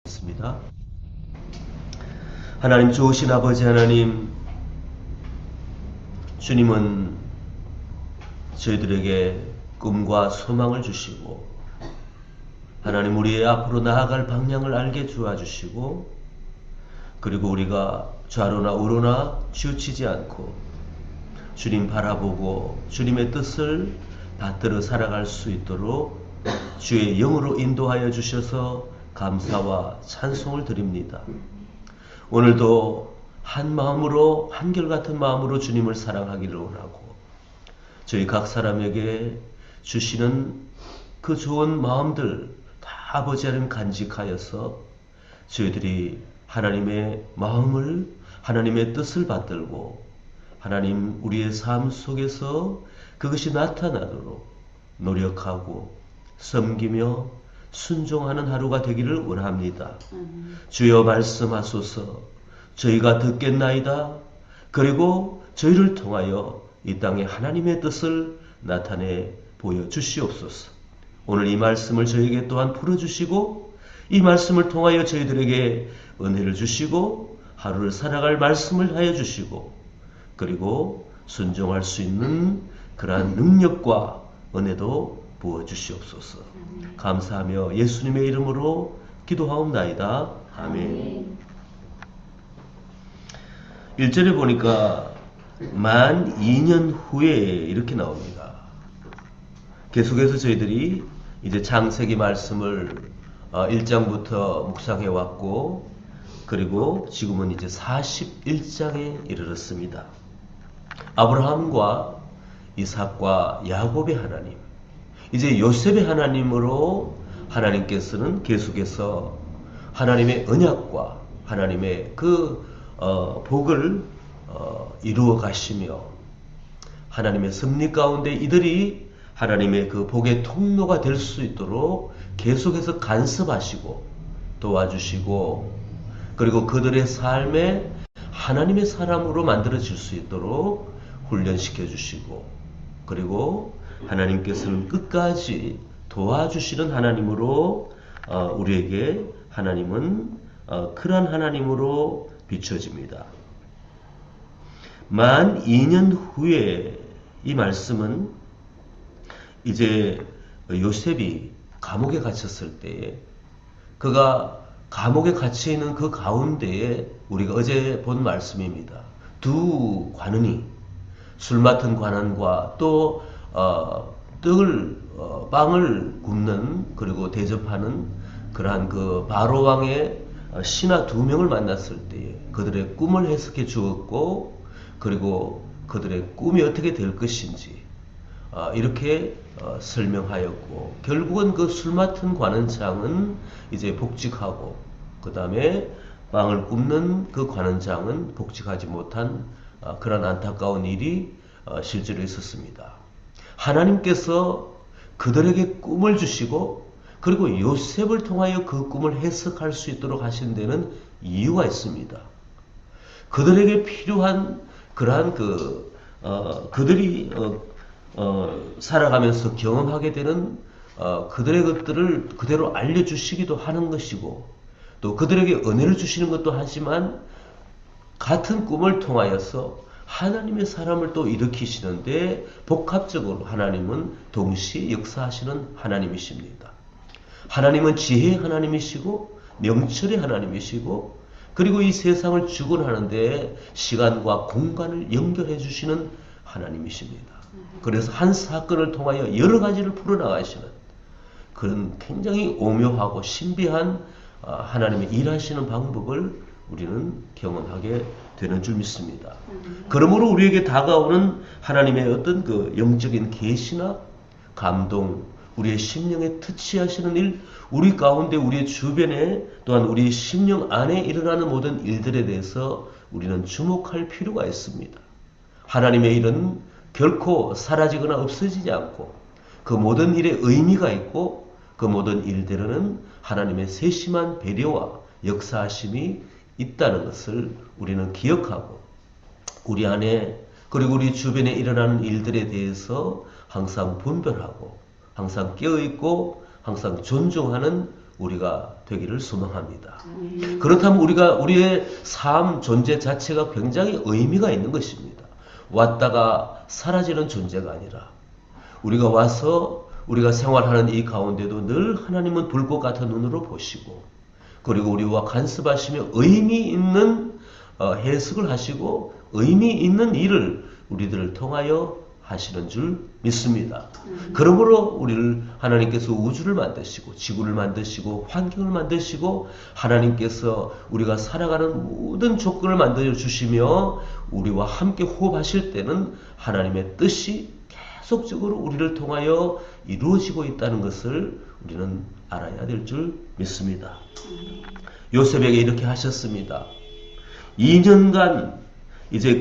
있습니다. 하나님 좋으신 아버지 하나님, 주님은 저희들에게 꿈과 소망을 주시고 하나님 우리의 앞으로 나아갈 방향을 알게 도와주시고, 그리고 우리가 좌로나 우로나 치우치지 않고 주님 바라보고 주님의 뜻을 받들어 살아갈 수 있도록 주의 영으로 인도하여 주셔서 감사와 찬송을 드립니다. 오늘도 한 마음으로, 한결같은 마음으로 주님을 사랑하기를 원하고, 저희 각 사람에게 주시는 그 좋은 마음들 다 아버지 하나님 간직하여서 저희들이 하나님의 마음을, 하나님의 뜻을 받들고 하나님 우리의 삶 속에서 그것이 나타나도록 노력하고 섬기며 순종하는 하루가 되기를 원합니다. 주여 말씀하소서. 저희가 듣겠나이다. 그리고 저희를 통하여 이 땅에 하나님의 뜻을 나타내 보여주시옵소서. 오늘 이 말씀을 저에게 또한 풀어주시고, 이 말씀을 통하여 저희들에게 은혜를 주시고 하루를 살아갈 말씀을 하여 주시고, 그리고 순종할 수 있는 그러한 능력과 은혜도 부어주시옵소서. 감사하며 예수님의 이름으로 기도하옵나이다. 아멘. 1절에 보니까 만 2년 후에 이렇게 나옵니다. 계속해서 저희들이 이제 창세기 말씀을 1장부터 묵상해 왔고, 그리고 지금은 이제 41장에 이르렀습니다. 아브라함과 이삭과 야곱의 하나님, 이제 요셉의 하나님으로 하나님께서는 계속해서 하나님의 언약과 하나님의 그 복을 이루어 가시며, 하나님의 섭리 가운데 이들이 하나님의 그 복의 통로가 될 수 있도록 계속해서 간섭하시고 도와주시고, 그리고 그들의 삶에 하나님의 사람으로 만들어질 수 있도록 훈련시켜 주시고, 그리고 하나님께서는 끝까지 도와주시는 하나님으로 우리에게 하나님은 그러한 하나님으로 비춰집니다. 만 2년 후에 이 말씀은 이제 요셉이 감옥에 갇혔을 때에, 그가 감옥에 갇혀 있는 그 가운데에 우리가 어제 본 말씀입니다. 두 관원이, 술 맡은 관원과 또 빵을 굽는, 그리고 대접하는 그러한 그 바로 왕의 신하 두 명을 만났을 때에 그들의 꿈을 해석해 주었고, 그리고 그들의 꿈이 어떻게 될 것인지 이렇게 설명하였고, 결국은 그 술 맡은 관원장은 이제 복직하고, 그 다음에 빵을 굽는 그 관원장은 복직하지 못한 그런 안타까운 일이 실제로 있었습니다. 하나님께서 그들에게 꿈을 주시고, 그리고 요셉을 통하여 그 꿈을 해석할 수 있도록 하신 데는 이유가 있습니다. 그들에게 필요한 그러한 그들이 살아가면서 경험하게 되는 그들의 것들을 그대로 알려주시기도 하는 것이고, 또 그들에게 은혜를 주시는 것도 하지만, 같은 꿈을 통하여서 하나님의 사람을 또 일으키시는데 복합적으로 하나님은 동시에 역사하시는 하나님이십니다. 하나님은 지혜의 하나님이시고 명철의 하나님이시고, 그리고 이 세상을 주관하는데 시간과 공간을 연결해 주시는 하나님이십니다. 그래서 한 사건을 통하여 여러 가지를 풀어나가시는 그런 굉장히 오묘하고 신비한 하나님의 일하시는 방법을 우리는 경험하게 되는 줄 믿습니다. 그러므로 우리에게 다가오는 하나님의 어떤 그 영적인 계시나 감동, 우리의 심령에 터치하시는 일, 우리 가운데 우리의 주변에 또한 우리의 심령 안에 일어나는 모든 일들에 대해서 우리는 주목할 필요가 있습니다. 하나님의 일은 결코 사라지거나 없어지지 않고, 그 모든 일에 의미가 있고, 그 모든 일들에는 하나님의 세심한 배려와 역사하심이 있다는 것을 우리는 기억하고, 우리 안에 그리고 우리 주변에 일어나는 일들에 대해서 항상 분별하고, 항상 깨어있고, 항상 존중하는 우리가 되기를 소망합니다. 그렇다면 우리의 삶 존재 자체가 굉장히 의미가 있는 것입니다. 왔다가 사라지는 존재가 아니라 우리가 와서 우리가 생활하는 이 가운데도 늘 하나님은 불꽃 같은 눈으로 보시고 그리고 우리와 간섭하시며 의미 있는 해석을 하시고 의미 있는 일을 우리들을 통하여 하시는 줄 믿습니다. 그러므로 우리를 하나님께서 우주를 만드시고 지구를 만드시고 환경을 만드시고 하나님께서 우리가 살아가는 모든 조건을 만들어 주시며 우리와 함께 호흡하실 때는 하나님의 뜻이 계속적으로 우리를 통하여 이루어지고 있다는 것을 우리는 알아야 될 줄 믿습니다. 요셉에게 이렇게 하셨습니다. 2년간 이제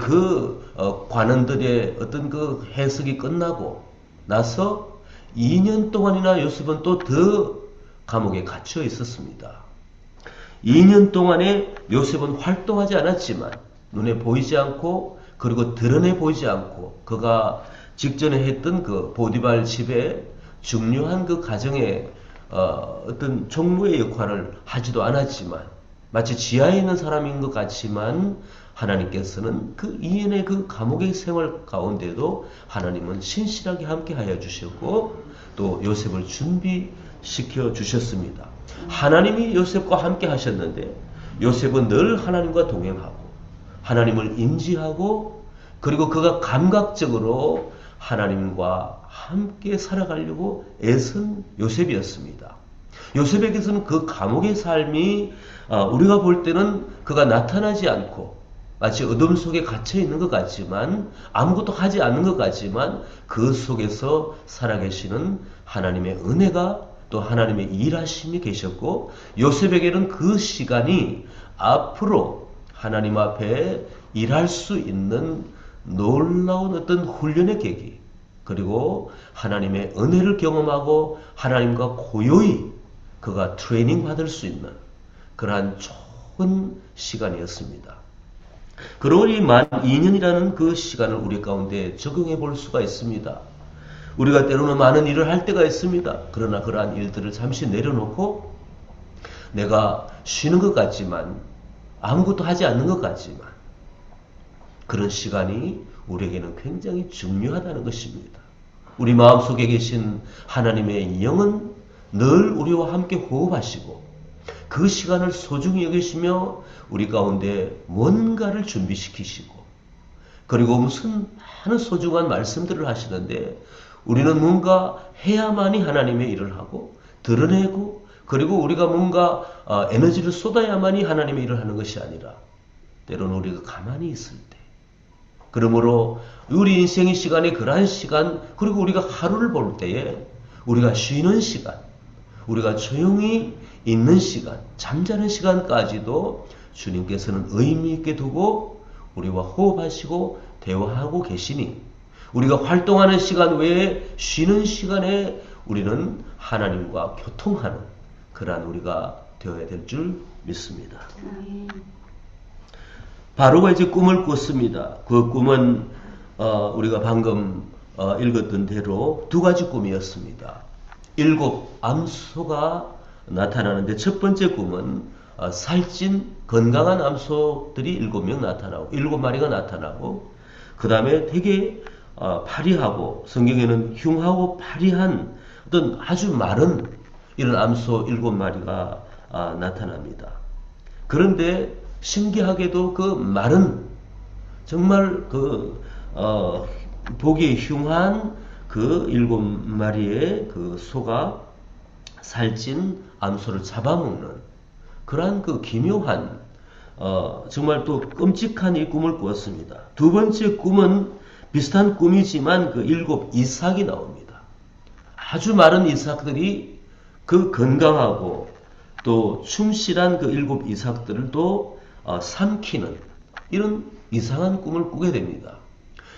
관원들의 어떤 그 해석이 끝나고 나서 2년 동안이나 요셉은 또 더 감옥에 갇혀 있었습니다. 2년 동안에 요셉은 활동하지 않았지만 눈에 보이지 않고 그리고 드러내 보이지 않고 그가 직전에 했던 그 보디발 집에 중요한 그 가정의 어떤 종무의 역할을 하지도 않았지만 마치 지하에 있는 사람인 것 같지만 하나님께서는 그 2년의 그 감옥의 생활 가운데도 하나님은 신실하게 함께하여 주셨고 또 요셉을 준비시켜 주셨습니다. 하나님이 요셉과 함께 하셨는데 요셉은 늘 하나님과 동행하고 하나님을 인지하고 그리고 그가 감각적으로 하나님과 함께 살아가려고 애쓴 요셉이었습니다. 요셉에게서는 그 감옥의 삶이 우리가 볼 때는 그가 나타나지 않고 마치 어둠 속에 갇혀 있는 것 같지만 아무것도 하지 않는 것 같지만 그 속에서 살아계시는 하나님의 은혜가 또 하나님의 일하심이 계셨고 요셉에게는 그 시간이 앞으로 하나님 앞에 일할 수 있는 놀라운 어떤 훈련의 계기 그리고 하나님의 은혜를 경험하고 하나님과 고요히 그가 트레이닝 받을 수 있는 그러한 좋은 시간이었습니다. 그러니 만 2년이라는 그 시간을 우리 가운데 적용해 볼 수가 있습니다. 우리가 때로는 많은 일을 할 때가 있습니다. 그러나 그러한 일들을 잠시 내려놓고 내가 쉬는 것 같지만 아무것도 하지 않는 것 같지만 그런 시간이 우리에게는 굉장히 중요하다는 것입니다. 우리 마음속에 계신 하나님의 영은 늘 우리와 함께 호흡하시고 그 시간을 소중히 여기시며 우리 가운데 뭔가를 준비시키시고 그리고 무슨 많은 소중한 말씀들을 하시는데 우리는 뭔가 해야만이 하나님의 일을 하고 드러내고 그리고 우리가 뭔가 에너지를 쏟아야만이 하나님의 일을 하는 것이 아니라 때로는 우리가 가만히 있을 때 그러므로 우리 인생의 시간이 그러한 시간 그리고 우리가 하루를 볼 때에 우리가 쉬는 시간 우리가 조용히 있는 시간 잠자는 시간까지도 주님께서는 의미 있게 두고 우리와 호흡하시고 대화하고 계시니 우리가 활동하는 시간 외에 쉬는 시간에 우리는 하나님과 교통하는 그러한 우리가 되어야 될 줄 믿습니다. 바로가 이제 꿈을 꿨습니다. 그 꿈은 우리가 방금 읽었던 대로 두 가지 꿈이었습니다. 7 암소가 나타나는데 첫 번째 꿈은 살찐 건강한 암소들이 7명 나타나고 7마리가 나타나고 그 다음에 되게 파리하고 성경에는 흉하고 파리한 어떤 아주 마른 이런 암소 7마리가 나타납니다. 그런데 신기하게도 그 마른 정말 보기에 흉한 그 7마리의 그 소가 살찐 암소를 잡아먹는 그러한 그 기묘한 정말 또 끔찍한 이 꿈을 꾸었습니다. 두 번째 꿈은 비슷한 꿈이지만 그 7 이삭이 나옵니다. 아주 많은 이삭들이 그 건강하고 또 충실한 그 7 이삭들을 또 삼키는 이런 이상한 꿈을 꾸게 됩니다.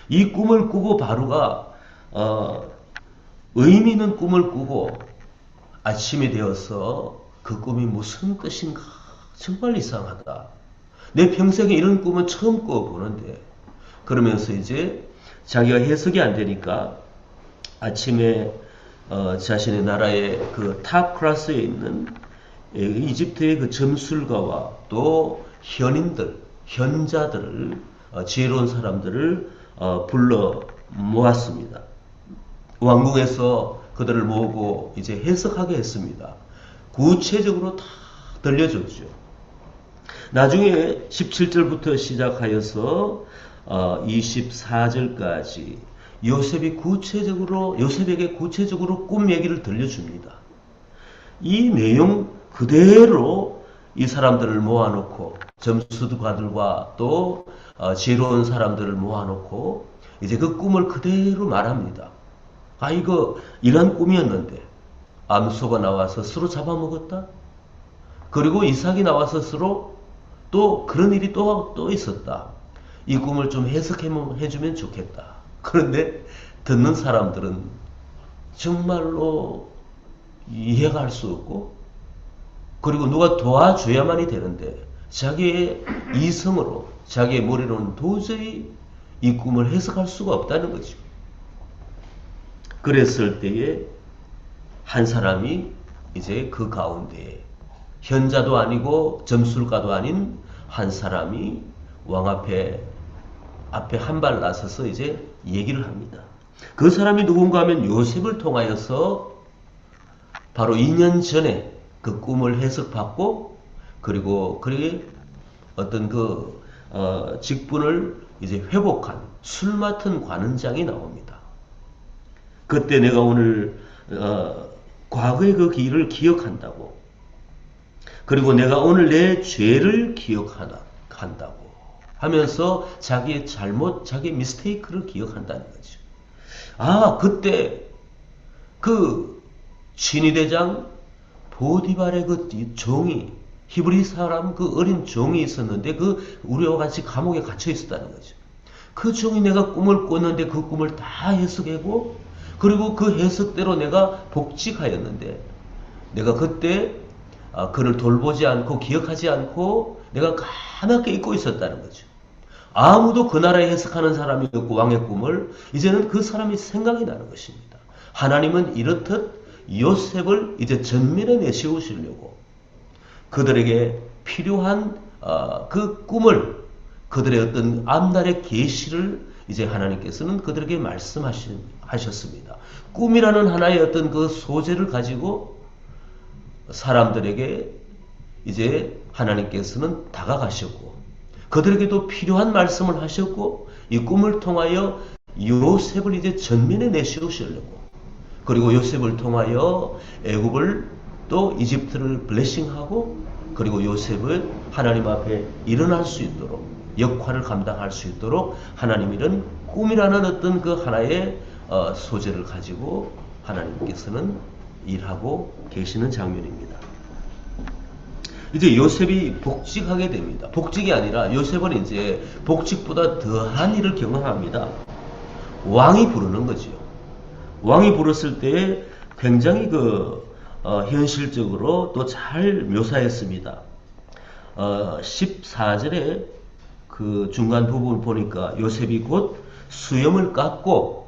이 꿈을 꾸고 바로가 의미 있는 꿈을 꾸고 아침이 되어서 그 꿈이 무슨 뜻인가 정말 이상하다. 내 평생에 이런 꿈은 처음 꿔보는데 그러면서 이제 자기가 해석이 안 되니까 아침에 자신의 나라의 그 탑 클래스에 있는 이집트의 그 점술가와 또 현자들을 지혜로운 사람들을 불러 모았습니다. 왕궁에서 그들을 모으고 이제 해석하게 했습니다. 구체적으로 다 들려줬죠. 나중에 17절부터 시작하여서 24절까지 요셉에게 구체적으로 꿈 얘기를 들려줍니다. 이 내용 그대로 이 사람들을 모아놓고 점수가들과 또 지혜로운 사람들을 모아놓고 이제 그 꿈을 그대로 말합니다. 이거 이런 꿈이었는데 암소가 나와서 서로 잡아먹었다. 그리고 이삭이 나와서 서로 또 그런 일이 또 있었다. 이 꿈을 좀 해주면 좋겠다. 그런데 듣는 사람들은 정말로 이해가 할 수 없고, 그리고 누가 도와줘야만이 되는데 자기의 이성으로, 자기의 머리로는 도저히 이 꿈을 해석할 수가 없다는 거죠. 그랬을 때에 한 사람이 이제 그 가운데에 현자도 아니고 점술가도 아닌 한 사람이 왕 앞에 한 발 나서서 이제 얘기를 합니다. 그 사람이 누군가 하면 요셉을 통하여서 바로 2년 전에 그 꿈을 해석받고, 그리고 그의 어떤 직분을 이제 회복한 술 맡은 관원장이 나옵니다. 그때 내가 오늘 과거의 그 길을 기억한다고, 그리고 내가 오늘 내 죄를 기억한다고 하면서 자기의 잘못, 자기의 미스테이크를 기억한다는 거죠. 그때 그 신의대장 보디발의 그 종이, 히브리 사람 그 어린 종이 있었는데 그 우리와 같이 감옥에 갇혀 있었다는 거죠. 그 종이 내가 꿈을 꿨는데 그 꿈을 다 해석하고, 그리고 그 해석대로 내가 복직하였는데 내가 그때 그를 돌보지 않고 기억하지 않고 내가 까맣게 잊고 있었다는 거죠. 아무도 그 나라에 해석하는 사람이 없고 왕의 꿈을 이제는 그 사람이 생각이 나는 것입니다. 하나님은 이렇듯 요셉을 이제 전면에 내세우시려고 그들에게 필요한 그 꿈을, 그들의 어떤 앞날의 계시를 이제 하나님께서는 그들에게 말씀하셨습니다. 꿈이라는 하나의 어떤 그 소재를 가지고 사람들에게 이제 하나님께서는 다가가셨고, 그들에게도 필요한 말씀을 하셨고, 이 꿈을 통하여 요셉을 이제 전면에 내세우시려고, 그리고 요셉을 통하여 애굽을 또 이집트를 블레싱하고, 그리고 요셉을 하나님 앞에 일어날 수 있도록, 역할을 감당할 수 있도록 하나님 이런 꿈이라는 어떤 그 하나의 소재를 가지고 하나님께서는 일하고 계시는 장면입니다. 이제 요셉이 복직하게 됩니다. 복직이 아니라 요셉은 이제 복직보다 더한 일을 경험합니다. 왕이 부르는 거죠. 왕이 부르실 때 굉장히 현실적으로 또 잘 묘사했습니다. 14절에 그 중간 부분 보니까 요셉이 곧 수염을 깎고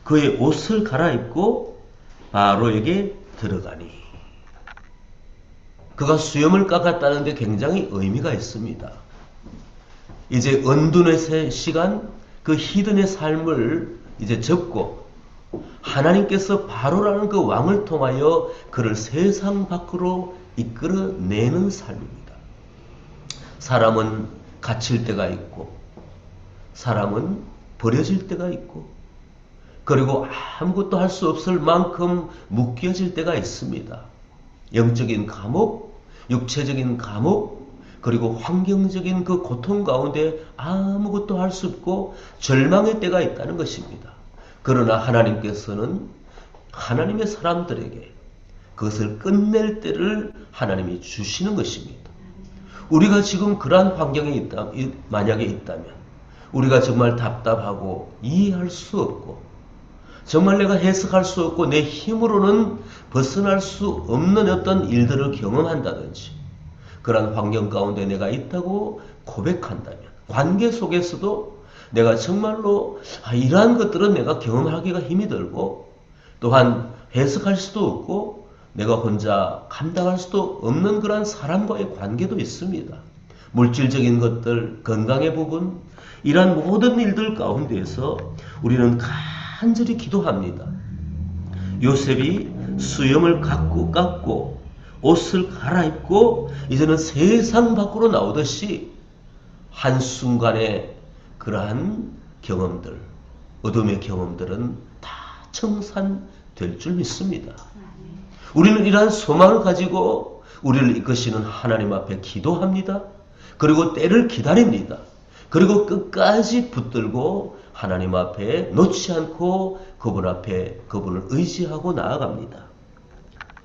그의 옷을 갈아입고 바로에게 들어가니. 그가 수염을 깎았다는데 굉장히 의미가 있습니다. 이제 언두넷의 시간, 그 히든의 삶을 이제 접고 하나님께서 바로라는 그 왕을 통하여 그를 세상 밖으로 이끌어내는 삶입니다. 사람은 갇힐 때가 있고, 사람은 버려질 때가 있고, 그리고 아무것도 할 수 없을 만큼 묶여질 때가 있습니다. 영적인 감옥, 육체적인 감옥, 그리고 환경적인 그 고통 가운데 아무것도 할 수 없고 절망의 때가 있다는 것입니다. 그러나 하나님께서는 하나님의 사람들에게 그것을 끝낼 때를 하나님이 주시는 것입니다. 우리가 지금 그러한 환경에 만약에 있다면 우리가 정말 답답하고 이해할 수 없고 정말 내가 해석할 수 없고 내 힘으로는 벗어날 수 없는 어떤 일들을 경험한다든지 그런 환경 가운데 내가 있다고 고백한다면, 관계 속에서도 내가 정말로 이러한 것들은 내가 경험하기가 힘이 들고 또한 해석할 수도 없고 내가 혼자 감당할 수도 없는 그런 사람과의 관계도 있습니다. 물질적인 것들, 건강의 부분, 이러한 모든 일들 가운데에서 우리는 간절히 기도합니다. 요셉이 수염을 깎고 옷을 갈아입고 이제는 세상 밖으로 나오듯이 한순간에 그러한 경험들, 어둠의 경험들은 다 청산될 줄 믿습니다. 우리는 이러한 소망을 가지고 우리를 이끄시는 하나님 앞에 기도합니다. 그리고 때를 기다립니다. 그리고 끝까지 붙들고 하나님 앞에 놓지 않고 그분 앞에 그분을 의지하고 나아갑니다.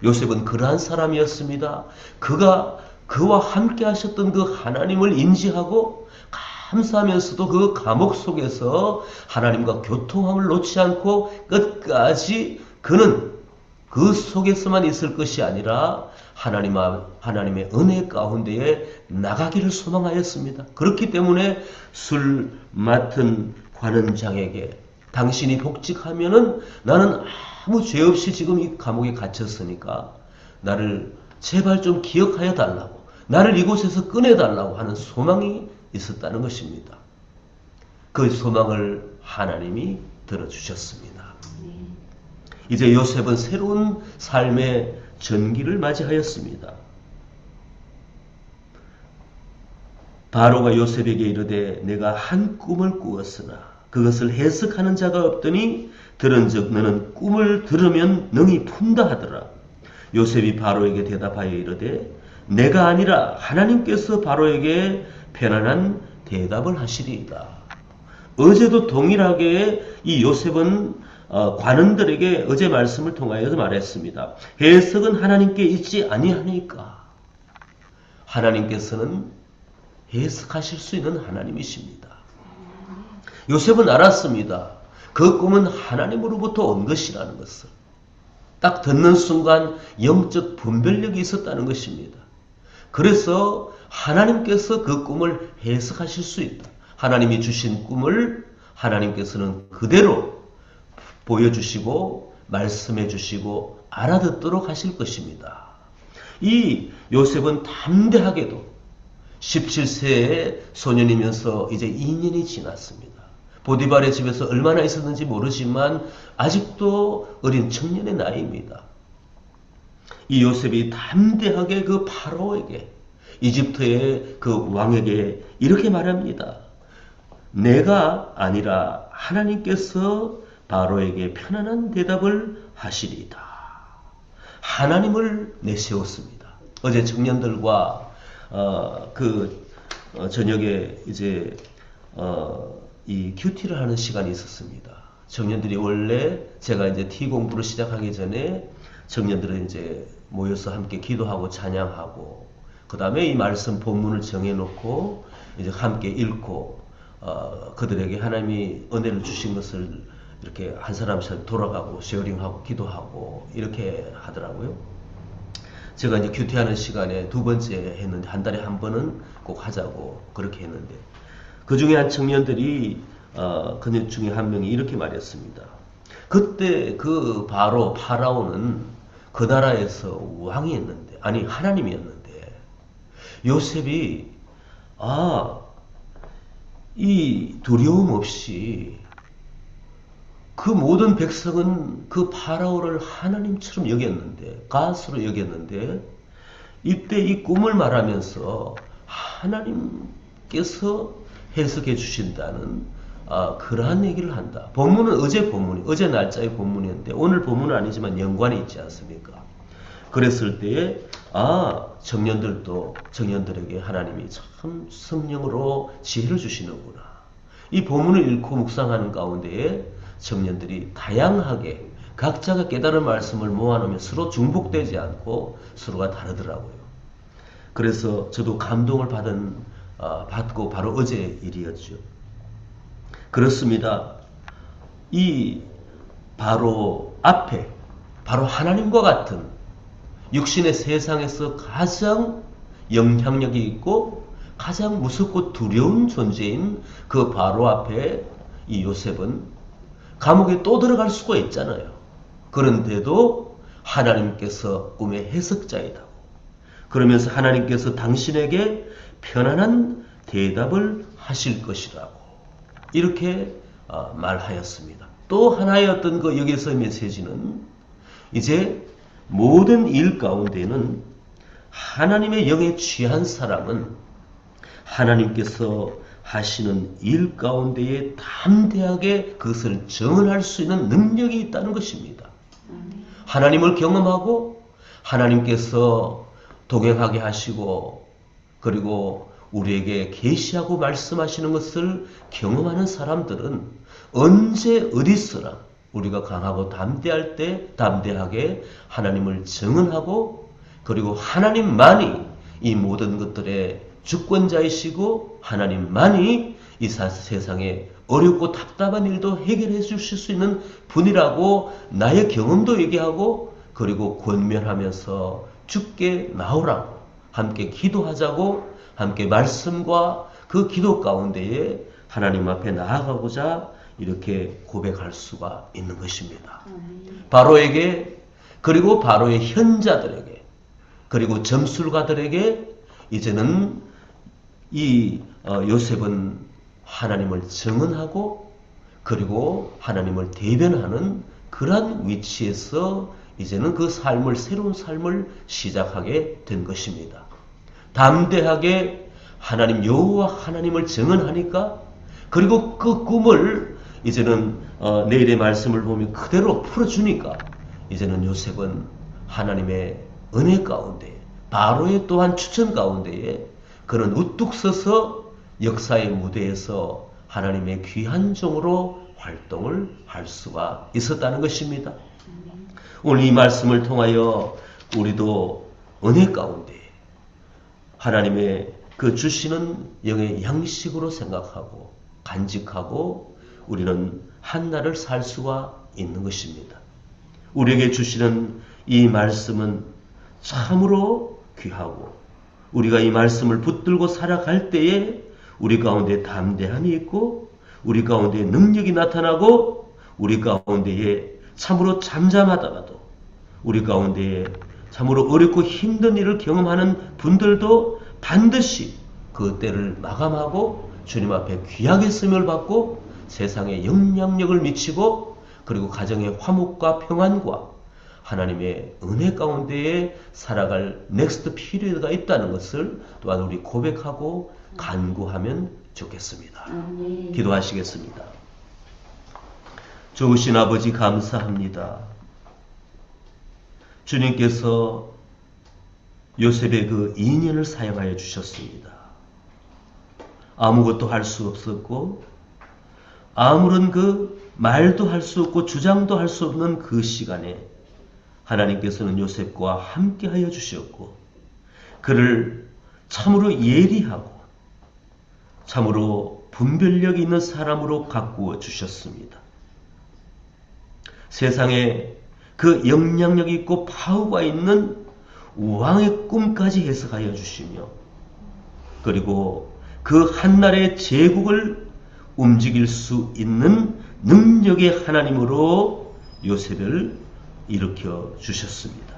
요셉은 그러한 사람이었습니다. 그와 함께 하셨던 그 하나님을 인지하고 감사하면서도 그 감옥 속에서 하나님과 교통함을 놓지 않고 끝까지 그는 그 속에서만 있을 것이 아니라 하나님의 은혜 가운데에 나가기를 소망하였습니다. 그렇기 때문에 술 맡은 관원장에게 당신이 복직하면은 나는 아무 죄 없이 지금 이 감옥에 갇혔으니까 나를 제발 좀 기억하여 달라고, 나를 이곳에서 꺼내달라고 하는 소망이 있었다는 것입니다. 그 소망을 하나님이 들어주셨습니다. 이제 요셉은 새로운 삶의 전기를 맞이하였습니다. 바로가 요셉에게 이르되 내가 한 꿈을 꾸었으나 그것을 해석하는 자가 없더니 들은즉 너는 꿈을 들으면 능히 푼다 하더라. 요셉이 바로에게 대답하여 이르되 내가 아니라 하나님께서 바로에게 편안한 대답을 하시리이다. 어제도 동일하게 이 요셉은 관원들에게 어제 말씀을 통하여서 말했습니다. 해석은 하나님께 있지 아니하니까. 하나님께서는 해석하실 수 있는 하나님이십니다. 요셉은 알았습니다. 그 꿈은 하나님으로부터 온 것이라는 것을. 딱 듣는 순간 영적 분별력이 있었다는 것입니다. 그래서 하나님께서 그 꿈을 해석하실 수 있다. 하나님이 주신 꿈을 하나님께서는 그대로 보여주시고 말씀해 주시고 알아듣도록 하실 것입니다. 이 요셉은 담대하게도 17세의 소년이면서 이제 2년이 지났습니다. 보디발의 집에서 얼마나 있었는지 모르지만 아직도 어린 청년의 나이입니다. 이 요셉이 담대하게 그 파로에게, 이집트의 그 왕에게 이렇게 말합니다. 내가 아니라 하나님께서 바로에게 편안한 대답을 하시리이다. 하나님을 내세웠습니다. 어제 청년들과 저녁에 이제 이 큐티를 하는 시간이 있었습니다. 청년들이 원래 제가 이제 티 공부를 시작하기 전에 청년들은 이제 모여서 함께 기도하고 찬양하고 그 다음에 이 말씀 본문을 정해놓고 이제 함께 읽고 그들에게 하나님이 은혜를 주신 것을 이렇게 한 사람씩 돌아가고 쉐어링하고 기도하고 이렇게 하더라고요. 제가 이제 큐티하는 시간에 두 번째 했는데 한 달에 한 번은 꼭 하자고 그렇게 했는데 그 중에 한 청년들이 그녀 중에 한 명이 이렇게 말했습니다. 그때 그 파라오는 그 나라에서 왕이었는데 아니 하나님이었는데 요셉이 이 두려움 없이 그 모든 백성은 그 파라오를 하나님처럼 여겼는데 가스로 여겼는데 이때 이 꿈을 말하면서 하나님께서 해석해 주신다는 그러한 얘기를 한다. 본문은 어제 날짜의 본문이었는데 오늘 본문은 아니지만 연관이 있지 않습니까? 그랬을 때에 청년들에게 하나님이 참 성령으로 지혜를 주시는구나. 이 본문을 읽고 묵상하는 가운데에 청년들이 다양하게 각자가 깨달은 말씀을 모아놓으면 서로 중복되지 않고 서로가 다르더라고요. 그래서 저도 감동을 받고 바로 어제 일이었죠. 그렇습니다. 이 바로 앞에 바로 하나님과 같은 육신의 세상에서 가장 영향력이 있고 가장 무섭고 두려운 존재인 그 바로 앞에 이 요셉은 감옥에 또 들어갈 수가 있잖아요. 그런데도 하나님께서 꿈의 해석자이다. 그러면서 하나님께서 당신에게 편안한 대답을 하실 것이라고 이렇게 말하였습니다. 또 하나의 어떤 여기서 메시지는 이제 모든 일 가운데는 하나님의 영에 취한 사람은 하나님께서 하시는 일 가운데에 담대하게 그것을 정언할 수 있는 능력이 있다는 것입니다. 하나님을 경험하고 하나님께서 동행하게 하시고 그리고 우리에게 계시하고 말씀하시는 것을 경험하는 사람들은 언제 어디서나 우리가 강하고 담대할 때 담대하게 하나님을 증언하고 그리고 하나님만이 이 모든 것들의 주권자이시고 하나님만이 이 세상에 어렵고 답답한 일도 해결해 주실 수 있는 분이라고 나의 경험도 얘기하고 그리고 권면하면서 주께 나오라고 함께 기도하자고 함께 말씀과 그 기도 가운데에 하나님 앞에 나아가고자 이렇게 고백할 수가 있는 것입니다. 바로에게 그리고 바로의 현자들에게 그리고 점술가들에게 이제는 이 요셉은 하나님을 증언하고 그리고 하나님을 대변하는 그러한 위치에서 이제는 그 삶을 새로운 삶을 시작하게 된 것입니다. 담대하게 하나님 여호와 하나님을 증언하니까 그리고 그 꿈을 이제는 내일의 말씀을 보면 그대로 풀어주니까 이제는 요셉은 하나님의 은혜 가운데 바로의 또한 추천 가운데에 그는 우뚝 서서 역사의 무대에서 하나님의 귀한 종으로 활동을 할 수가 있었다는 것입니다. 오늘 이 말씀을 통하여 우리도 은혜 가운데 하나님의 그 주시는 영의 양식으로 생각하고 간직하고 우리는 한날을 살 수가 있는 것입니다. 우리에게 주시는 이 말씀은 참으로 귀하고 우리가 이 말씀을 붙들고 살아갈 때에 우리 가운데 담대함이 있고 우리 가운데 능력이 나타나고 우리 가운데에 참으로 잠잠하다가도 우리 가운데에 참으로 어렵고 힘든 일을 경험하는 분들도 반드시 그 때를 마감하고 주님 앞에 귀하게 쓰임을 받고 세상에 영향력을 미치고 그리고 가정의 화목과 평안과 하나님의 은혜 가운데에 살아갈 넥스트 피리어드가 있다는 것을 또한 우리 고백하고 간구하면 좋겠습니다. 기도하시겠습니다. 좋으신 아버지 감사합니다. 주님께서 요셉의 그 인연을 사용하여 주셨습니다. 아무것도 할 수 없었고 아무런 그 말도 할 수 없고 주장도 할 수 없는 그 시간에 하나님께서는 요셉과 함께 하여 주셨고 그를 참으로 예리하고 참으로 분별력이 있는 사람으로 가꾸어 주셨습니다. 세상에 그 영향력 있고 파워가 있는 왕의 꿈까지 해석하여 주시며 그리고 그 한나라의 제국을 움직일 수 있는 능력의 하나님으로 요셉을 일으켜 주셨습니다.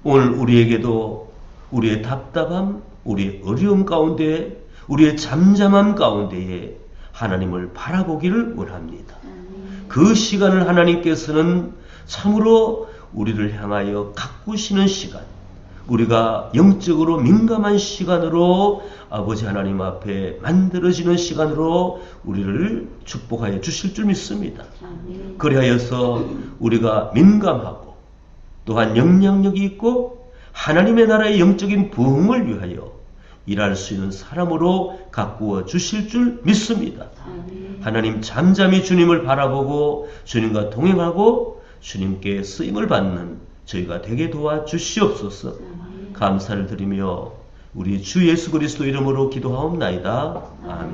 오늘 우리에게도 우리의 답답함, 우리의 어려움 가운데 우리의 잠잠함 가운데에 하나님을 바라보기를 원합니다. 그 시간을 하나님께서는 참으로 우리를 향하여 가꾸시는 시간, 우리가 영적으로 민감한 시간으로 아버지 하나님 앞에 만들어지는 시간으로 우리를 축복하여 주실 줄 믿습니다. 그리하여서 우리가 민감하고 또한 영향력이 있고 하나님의 나라의 영적인 부흥을 위하여 일할 수 있는 사람으로 가꾸어 주실 줄 믿습니다. 하나님 잠잠히 주님을 바라보고 주님과 동행하고 주님께 쓰임을 받는 저희가 되게 도와주시옵소서. 감사를 드리며 우리 주 예수 그리스도 이름으로 기도하옵나이다. 아멘.